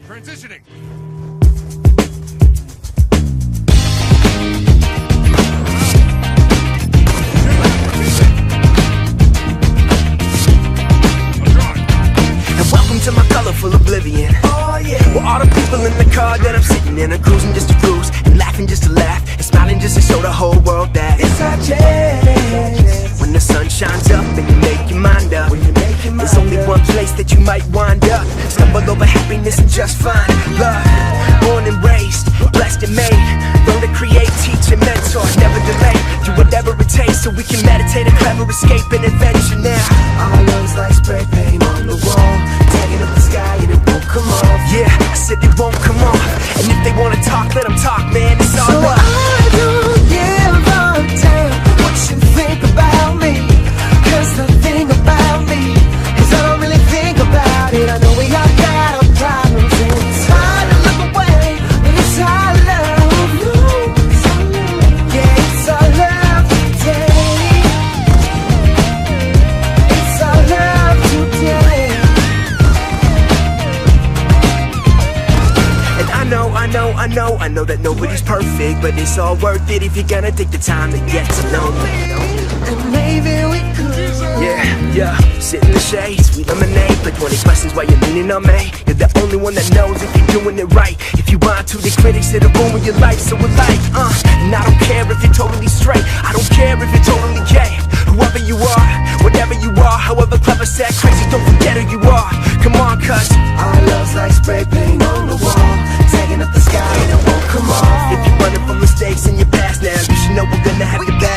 Transitioning. To my colorful oblivion. Oh yeah. Well, all the people in the car that I'm sitting in are cruising just to cruise, and laughing just to laugh, and smiling just to show the whole world that it's our chance. When the sun shines up and you make your mind up, there's only one place that you might wind up. Stumble over happiness and just find love. Born and raised, blessed and made. Learn to create, teach and mentor, never delay. Do whatever it takes so we can meditate a clever escape and adventure now. Our love's like spray paint on the wall, tagging up the sky and it won't come off. Yeah, I said it won't come off. And if they wanna talk, let them talk, man, it's all so love. I don't give a damn what you think about me, 'cause the thing about me is I don't really think about it. I know we all got our problems and it's hard to look away, but it's our love. Yeah, it's our love today. It's our love today. I know that nobody's perfect, but it's all worth it if you're gonna take the time to get to know me. And maybe we could. Yeah, sit in the shade, sweet lemonade, play 20 questions while you're leaning on me. You're the only one that knows if you're doing it right. If you want to, the critics that'll ruin your life. So we're like, and I don't care if you're totally straight, I don't care if you're totally gay. Whoever you are, whatever you are, however clever, sad, crazy, don't forget who you are. Come on, cuz our love's like spray paint on the wall, tagging up the sky and it won't come off. If you're running from mistakes in your past now, you should know we're gonna have your back.